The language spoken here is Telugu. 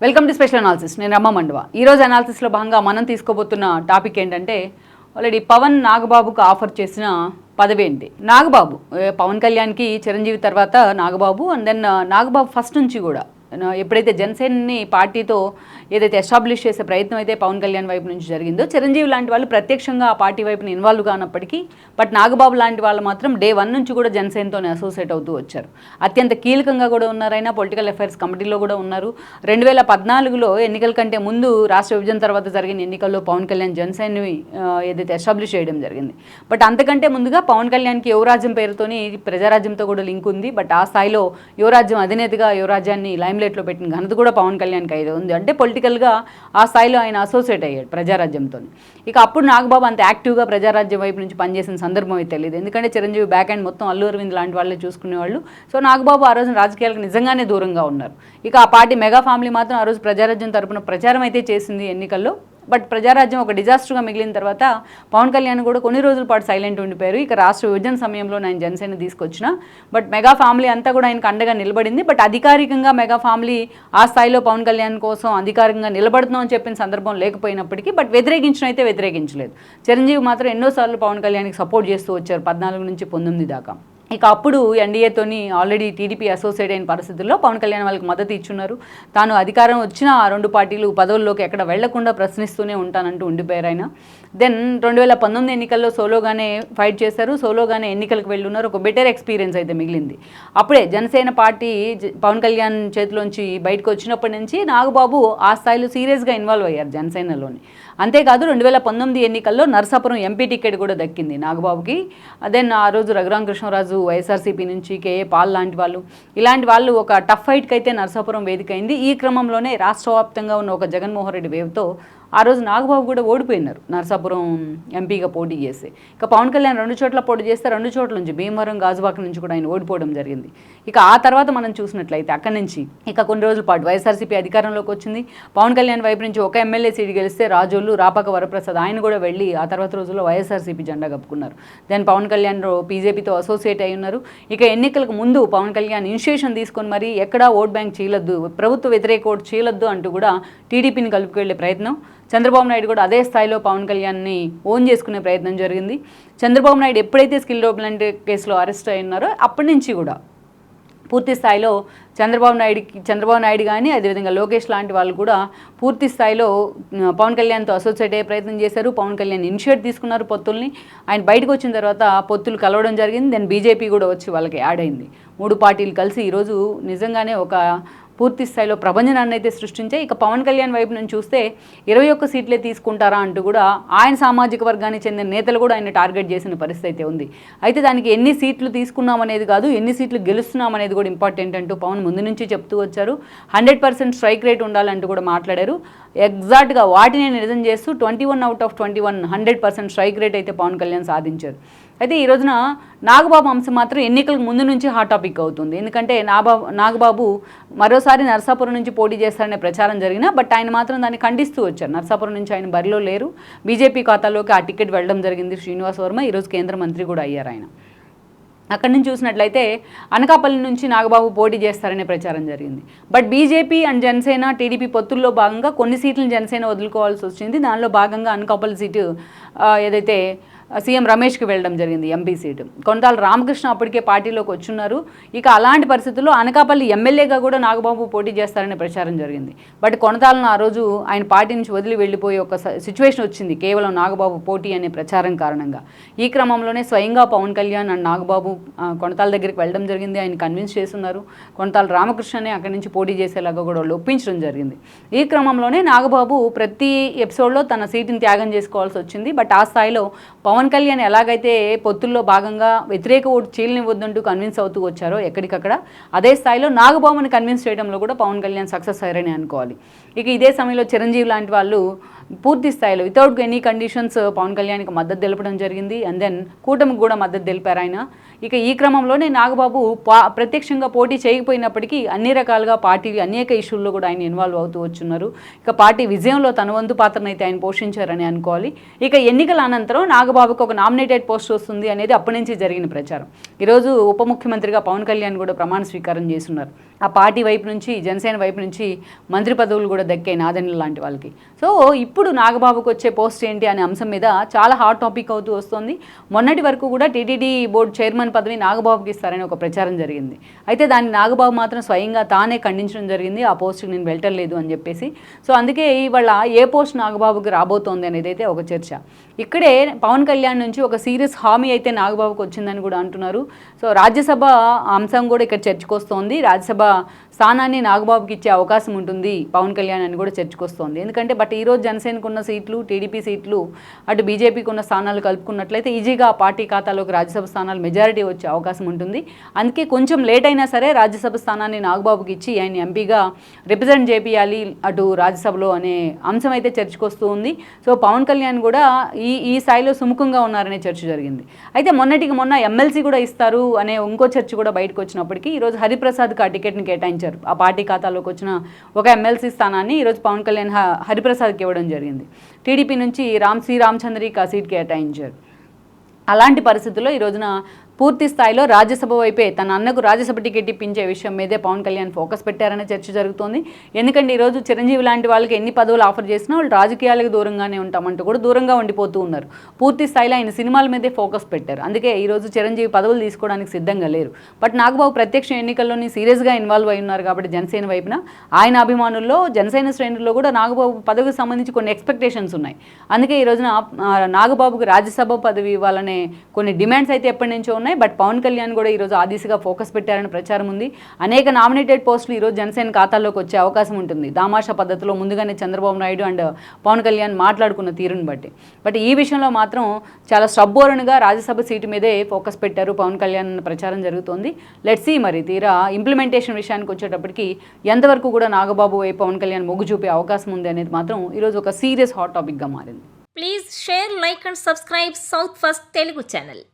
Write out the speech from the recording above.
Welcome to special analysis. నేను రమ్మ మండవ. ఈరోజు అనాలిసిస్లో భాగంగా మనం తీసుకోబోతున్న టాపిక్ ఏంటంటే ఆల్రెడీ పవన్ నాగబాబుకు ఆఫర్ చేసిన పదవి ఏంటి. నాగబాబు పవన్ కళ్యాణ్కి చిరంజీవి తర్వాత Nagababu and then Nagababu first నుంచి కూడా ఎప్పుడైతే జనసేనని పార్టీతో ఏదైతే ఎస్టాబ్లిష్ చేసే ప్రయత్నం అయితే పవన్ కళ్యాణ్ వైపు నుంచి జరిగిందో చిరంజీవి లాంటి వాళ్ళు ప్రత్యక్షంగా ఆ పార్టీ వైపున ఇన్వాల్వ్ కానప్పటికీ బట్ నాగబాబు లాంటి వాళ్ళు మాత్రం డే 1 నుంచి కూడా జనసేనతోనే అసోసియేట్ అవుతూ వచ్చారు. అత్యంత కీలకంగా కూడా ఉన్నారైనా పొలిటికల్ అఫైర్స్ కమిటీలో కూడా ఉన్నారు. 2014లో ఎన్నికల కంటే ముందు రాష్ట్ర విభజన తర్వాత జరిగిన ఎన్నికల్లో పవన్ కళ్యాణ్ జనసేనని ఏదైతే ఎస్టాబ్లిష్ చేయడం జరిగింది. బట్ అంతకంటే ముందుగా పవన్ కళ్యాణ్కి యువరాజ్యం పేరుతోని ప్రజారాజ్యంతో కూడా లింక్ ఉంది. బట్ ఆ స్థాయిలో యువరాజ్యం అధినేతగా యువరాజ్యాన్ని లైమ్లైట్లో పెట్టిన ఘనత కూడా పవన్ కళ్యాణ్కి అయితే ఉంది. అంటే పొలిటికల్గా ఆ స్థాయిలో ఆయన అసోసియేట్ అయ్యాడు ప్రజారాజ్యంతో. ఇక అప్పుడు నాగబాబు అంత యాక్టివ్గా ప్రజారాజ్యం వైపు నుంచి పనిచేసిన సందర్భం అయితే తెలియదు. ఎందుకంటే చిరంజీవి బ్యాక్ అండ్ మొత్తం అల్లు అరవింద్ లాంటి వాళ్ళే చూసుకునేవాళ్ళు. సో నాగబాబు ఆ రోజున రాజకీయాలకు నిజంగానే దూరంగా ఉన్నారు. ఇక ఆ పార్టీ మెగా ఫ్యామిలీ మాత్రం ఆ రోజు ప్రజారాజ్యం తరపున ప్రచారం అయితే చేసింది ఎన్నికల్లో. బట్ ప్రజారాజ్యం ఒక డిజాస్టర్గా మిగిలిన తర్వాత పవన్ కళ్యాణ్ కూడా కొన్ని రోజుల పాటు సైలెంట్ ఉండిపోయారు. ఇక రాష్ట్ర విభజన సమయంలో ఆయన జనసేన తీసుకొచ్చిన బట్ మెగా ఫ్యామిలీ అంతా కూడా ఆయనకు అండగా నిలబడింది. బట్ అధికారికంగా మెగా ఫ్యామిలీ ఆ స్థాయిలో పవన్ కళ్యాణ్ కోసం అధికారికంగా నిలబడుతున్నాం అని చెప్పిన సందర్భం లేకపోయినప్పటికీ బట్ వ్యతిరేకించిన అయితే వ్యతిరేకించలేదు. చిరంజీవి మాత్రం ఎన్నోసార్లు పవన్ కళ్యాణ్కి సపోర్ట్ చేస్తూ వచ్చారు 14 నుంచి 19 దాకా. ఇక అప్పుడు ఎన్డీఏతోని ఆల్రెడీ టీడీపీ అసోసియేట్ అయిన పరిస్థితుల్లో పవన్ కళ్యాణ్ వాళ్ళకి మద్దతు ఇచ్చున్నారు. తాను అధికారం వచ్చిన ఆ 2 పార్టీలు పదవుల్లోకి ఎక్కడ వెళ్లకుండా ప్రశ్నిస్తూనే ఉంటానంటూ ఉండిపోయారు ఆయన. దెన్ 2019 ఎన్నికల్లో సోలోగానే ఫైట్ చేశారు. సోలోగానే ఎన్నికలకు వెళ్ళున్నారు. ఒక బెటర్ ఎక్స్పీరియన్స్ అయితే మిగిలింది. అప్పుడే జనసేన పార్టీ పవన్ కళ్యాణ్ చేతిలోంచి బయటకు వచ్చినప్పటి నుంచి నాగబాబు ఆ స్థాయిలో సీరియస్గా ఇన్వాల్వ్ అయ్యారు జనసేనలోని. అంతేకాదు 2019 ఎన్నికల్లో నరసాపురం ఎంపీ టికెట్ కూడా దక్కింది నాగబాబుకి. దెన్ ఆ రోజు రఘురామకృష్ణరాజు వైఎస్ఆర్సీపీ నుంచి కేఏ పాల్ లాంటి వాళ్ళు ఇలాంటి వాళ్ళు ఒక టఫ్ ఫైట్కి అయితే నరసాపురం వేదిక అయింది. ఈ క్రమంలోనే రాష్ట్ర వ్యాప్తంగా ఉన్న ఒక జగన్మోహన్ రెడ్డి వేవ్తో ఆ రోజు నాగబాబు కూడా ఓడిపోయినారు నరసాపురం ఎంపీగా పోటీ చేసి. ఇక పవన్ కళ్యాణ్ 2 చోట్ల పోటీ చేస్తే 2 చోట్ల నుంచి భీమవరం గాజువాక నుంచి కూడా ఆయన ఓడిపోవడం జరిగింది. ఇక ఆ తర్వాత మనం చూసినట్లయితే అక్కడి నుంచి ఇక కొన్ని రోజుల పాటు వైఎస్ఆర్సీపీ అధికారంలోకి వచ్చింది. పవన్ కళ్యాణ్ వైపు నుంచి ఒక ఎమ్మెల్యే సీటు గెలిస్తే రాజోళ్ళు రాపాక వరప్రసాద్ ఆయన కూడా వెళ్ళి ఆ తర్వాత రోజుల్లో వైఎస్ఆర్సీపీ జెండా కప్పుకున్నారు. దెన్ పవన్ కళ్యాణ్ బీజేపీతో అసోసియేట్ అయి ఉన్నారు. ఇక ఎన్నికలకు ముందు పవన్ కళ్యాణ్ ఇనిషియేషన్ తీసుకొని మరి ఎక్కడా ఓట్ బ్యాంక్ చీలొద్దు, ప్రభుత్వ వ్యతిరేక ఓటు చీలొద్దు అంటూ కూడా టీడీపీని కలుపుకెళ్లే ప్రయత్నం. చంద్రబాబు నాయుడు కూడా అదే స్థాయిలో పవన్ కళ్యాణ్ని ఓన్ చేసుకునే ప్రయత్నం జరిగింది. చంద్రబాబు నాయుడు ఎప్పుడైతే స్కిల్ డెవలప్మెంట్ కేసులో అరెస్ట్ అయి ఉన్నారో అప్పటి నుంచి కూడా పూర్తి స్థాయిలో చంద్రబాబు నాయుడు కానీ అదేవిధంగా లోకేష్ లాంటి వాళ్ళు కూడా పూర్తి స్థాయిలో పవన్ కళ్యాణ్తో అసోసియేట్ అయ్యే ప్రయత్నం చేశారు. పవన్ కళ్యాణ్ ఇనిషియేట్ తీసుకున్నారు పొత్తుల్ని. ఆయన బయటకు వచ్చిన తర్వాత పొత్తులు కలవడం జరిగింది. దెన్ బీజేపీ కూడా వచ్చి వాళ్ళకి యాడ్ అయింది. 3 పార్టీలు కలిసి ఈరోజు నిజంగానే ఒక పూర్తి స్థాయిలో ప్రభంజనాన్ని అయితే సృష్టించాయి. ఇక పవన్ కళ్యాణ్ వైపు నుంచి చూస్తే 21 సీట్లే తీసుకుంటారా అంటూ కూడా ఆయన సామాజిక వర్గానికి చెందిన నేతలు కూడా ఆయన టార్గెట్ చేసిన పరిస్థితి అయితే ఉంది. అయితే దానికి ఎన్ని సీట్లు తీసుకున్నామనేది కాదు, ఎన్ని సీట్లు గెలుస్తున్నామనేది కూడా ఇంపార్టెంట్ అంటూ పవన్ ముందు నుంచి చెప్తూ వచ్చారు. 100% స్ట్రైక్ రేట్ ఉండాలంటూ కూడా మాట్లాడారు. ఎగ్జాక్ట్గా వాటిని నిజం చేస్తూ 21 out of 21 100% స్ట్రైక్ రేట్ అయితే పవన్ కళ్యాణ్ సాధించారు. అయితే ఈ రోజున నాగబాబు అంశం మాత్రం ఎన్నికలకు ముందు నుంచి హాట్ టాపిక్ అవుతుంది. ఎందుకంటే నాగబాబు మరోసారి నరసాపురం నుంచి పోటీ చేస్తారనే ప్రచారం జరిగినా బట్ ఆయన మాత్రం దాన్ని ఖండిస్తూ వచ్చారు. నరసాపురం నుంచి ఆయన బరిలో లేరు. బీజేపీ ఖాతాలోకి ఆ టికెట్ వెళ్ళడం జరిగింది. శ్రీనివాస్ వర్మ ఈరోజు కేంద్ర మంత్రి కూడా అయ్యారు ఆయన. అక్కడి నుంచి చూసినట్లయితే అనకాపల్లి నుంచి నాగబాబు పోటీ చేస్తారనే ప్రచారం జరిగింది. But BJP and Janasena TDP పొత్తుల్లో భాగంగా కొన్ని సీట్లను జనసేన వదులుకోవాల్సి వచ్చింది. దానిలో భాగంగా అనకాపల్లి సీటు ఏదైతే సీఎం రమేష్కి వెళ్ళడం జరిగింది ఎంపీ సీటు. కొనతాల రామకృష్ణ అప్పటికే పార్టీలోకి వచ్చున్నారు. ఇక అలాంటి పరిస్థితుల్లో అనకాపల్లి ఎమ్మెల్యేగా కూడా నాగబాబు పోటీ చేస్తారనే ప్రచారం జరిగింది. బట్ కొనతాలను ఆ రోజు ఆయన పార్టీ నుంచి వదిలి వెళ్ళిపోయే ఒక సిచ్యువేషన్ వచ్చింది కేవలం నాగబాబు పోటీ అనే ప్రచారం కారణంగా. ఈ క్రమంలోనే స్వయంగా పవన్ కళ్యాణ్ అండ్ నాగబాబు కొనతాల దగ్గరికి వెళ్ళడం జరిగింది. ఆయన కన్విన్స్ చేస్తున్నారు. కొనతాల రామకృష్ణనే అక్కడి నుంచి పోటీ చేసేలాగా కూడా వాళ్ళు ఒప్పించడం జరిగింది. ఈ క్రమంలోనే నాగబాబు ప్రతి ఎపిసోడ్లో తన సీటుని త్యాగం చేసుకోవాల్సి వచ్చింది. బట్ ఆ స్థాయిలో పవన్ కళ్యాణ్ ఎలాగైతే పొత్తుల్లో భాగంగా వ్యతిరేక ఓటు చీలనివ్వద్దంటూ కన్విన్స్ అవుతూ వచ్చారో ఎక్కడికక్కడ అదే స్థాయిలో నాగబాబుని కన్విన్స్ చేయడంలో కూడా పవన్ కళ్యాణ్ సక్సెస్ అయ్యారని అనుకోవాలి. ఇక ఇదే సమయంలో చిరంజీవి లాంటి వాళ్ళు పూర్తి స్థాయిలో వితౌట్ ఎనీ కండిషన్స్ పవన్ కళ్యాణ్కి మద్దతు తెలపడం జరిగింది. అండ్ దెన్ కూటమికి కూడా మద్దతు తెలిపారు ఆయన. ఇక ఈ క్రమంలోనే నాగబాబు ప్రత్యక్షంగా పోటీ చేయకపోయినప్పటికీ అన్ని రకాలుగా పార్టీ అనేక ఇష్యూల్లో కూడా ఆయన ఇన్వాల్వ్ అవుతూ వచ్చున్నారు. ఇక పార్టీ విజయంలో తన వంతు పాత్రనైతే ఆయన పోషించారని అనుకోవాలి. ఇక ఎన్నికల అనంతరం నాగబాబు నాగబాబుకు ఒక నామినేటెడ్ పోస్ట్ వస్తుంది అనేది అప్పటి నుంచి జరిగిన ప్రచారం. ఈరోజు ఉప ముఖ్యమంత్రిగా పవన్ కళ్యాణ్ కూడా ప్రమాణ స్వీకారం చేస్తున్నారు. ఆ పార్టీ వైపు నుంచి, జనసేన వైపు నుంచి మంత్రి పదవులు కూడా దక్కాయి నాదెండ్ల లాంటి వాళ్ళకి. సో ఇప్పుడు నాగబాబుకు వచ్చే పోస్ట్ ఏంటి అనే అంశం మీద చాలా హాట్ టాపిక్ అవుతూ వస్తుంది. మొన్నటి వరకు కూడా టీటీడీ బోర్డు చైర్మన్ పదవి నాగబాబుకి ఇస్తారని ఒక ప్రచారం జరిగింది. అయితే దాన్ని నాగబాబు మాత్రం స్వయంగా తానే ఖండించడం జరిగింది. ఆ పోస్ట్కి నేను వెళ్ళలేదు అని చెప్పేసి. సో అందుకే ఇవాళ ఏ పోస్ట్ నాగబాబుకి రాబోతోంది అనేది అయితే ఒక చర్చ. ఇక్కడే పవన్ కళ్యాణ్ నుంచి ఒక సీరియస్ హామీ అయితే నాగబాబుకు వచ్చిందని కూడా అంటున్నారు. సో రాజ్యసభ అంశం కూడా ఇక్కడ చర్చకొస్తోంది. రాజ్యసభ స్థానాన్ని నాగబాబుకి ఇచ్చే అవకాశం ఉంటుంది పవన్ కళ్యాణ్ అని కూడా చర్చకొస్తోంది. ఎందుకంటే ఈరోజు జనసేనకు ఉన్న సీట్లు, టీడీపీ సీట్లు, అటు బీజేపీకి ఉన్న స్థానాలు కలుపుకున్నట్లయితే ఈజీగా ఆ పార్టీ ఖాతాలోకి రాజ్యసభ స్థానాలు మెజారిటీ వచ్చే అవకాశం ఉంటుంది. అందుకే కొంచెం లేట్ అయినా సరే రాజ్యసభ స్థానాన్ని నాగబాబుకి ఇచ్చి ఆయన ఎంపీగా రిప్రజెంట్ చేపియాలి అటు రాజ్యసభలో అనే అంశం అయితే చర్చకొస్తూ ఉంది. సో పవన్ కళ్యాణ్ కూడా ఈ స్థాయిలో సుముఖంగా ఉన్నారనే చర్చ జరిగింది. అయితే మొన్న ఎమ్మెల్సీ కూడా ఇస్తారు అనే ఇంకో చర్చ కూడా బయటకు వచ్చినప్పటికీ ఈరోజు హరిప్రసాద్కి ఆ టికెట్ని కేటాయించారు. ఆ పార్టీ ఖాతాలోకి వచ్చిన ఒక ఎమ్మెల్సీ స్థానాన్ని ఈరోజు పవన్ కళ్యాణ్ హరిప్రసాద్కి ఇవ్వడం జరిగింది. టీడీపీ నుంచి శ్రీరామచంద్రకి ఆ సీట్ కేటాయించారు. అలాంటి పరిస్థితుల్లో ఈ రోజున పూర్తి స్థాయిలో రాజ్యసభ వైపే తన అన్నకు రాజ్యసభ టికెట్ ఇప్పించే విషయం మీదే పవన్ కళ్యాణ్ ఫోకస్ పెట్టారనే చర్చ జరుగుతోంది. ఎందుకంటే ఈరోజు చిరంజీవి లాంటి వాళ్ళకి ఎన్ని పదవులు ఆఫర్ చేసినా వాళ్ళు రాజకీయాలకు దూరంగానే ఉంటామంటూ కూడా దూరంగా ఉండిపోతూ ఉన్నారు. పూర్తి స్థాయిలో ఆయన సినిమాల మీదే ఫోకస్ పెట్టారు. అందుకే ఈరోజు చిరంజీవి పదవులు తీసుకోవడానికి సిద్ధంగా లేరు. నాగబాబు ప్రత్యక్ష ఎన్నికల్లోని సీరియస్గా ఇన్వాల్వ్ అయి ఉన్నారు కాబట్టి జనసేన వైపున ఆయన అభిమానుల్లో, జనసేన శ్రేణుల్లో కూడా నాగబాబు పదవికి సంబంధించి కొన్ని ఎక్స్పెక్టేషన్స్ ఉన్నాయి. అందుకే ఈ రోజున నాగబాబుకి రాజ్యసభ పదవి ఇవ్వాలనే కొన్ని డిమాండ్స్ అయితే ఎప్పటి నుంచో ఉన్నాయి. పవన్ కళ్యాణ్ కూడా ఈరోజు ఆ దిశగా ఫోకస్ పెట్టారని ప్రచారం ఉంది. అనేక నామినేటెడ్ పోస్టులు ఈరోజు జనసేన ఖాతాల్లోకి వచ్చే అవకాశం ఉంటుంది. దామాషా పద్ధతిలో ముందుగానే చంద్రబాబు నాయుడు అండ్ పవన్ కళ్యాణ్ మాట్లాడుకున్న తీరుని బట్టి. ఈ విషయంలో మాత్రం చాలా స్టబ్బోర్న్గా రాజ్యసభ సీటు మీదే ఫోకస్ పెట్టారు పవన్ కళ్యాణ్ అన్న ప్రచారం జరుగుతోంది. లెట్స్ సీ మరి తీరా ఇంప్లిమెంటేషన్ విషయానికి వచ్చేటప్పటికి ఎంతవరకు కూడా నాగబాబు వైపు పవన్ కళ్యాణ్ మొగ్గు చూపే అవకాశం ఉంది అనేది మాత్రం ఈరోజు ఒక సీరియస్ హాట్ టాపిక్గా మారింది. Please share, like and subscribe south first Telugu channel.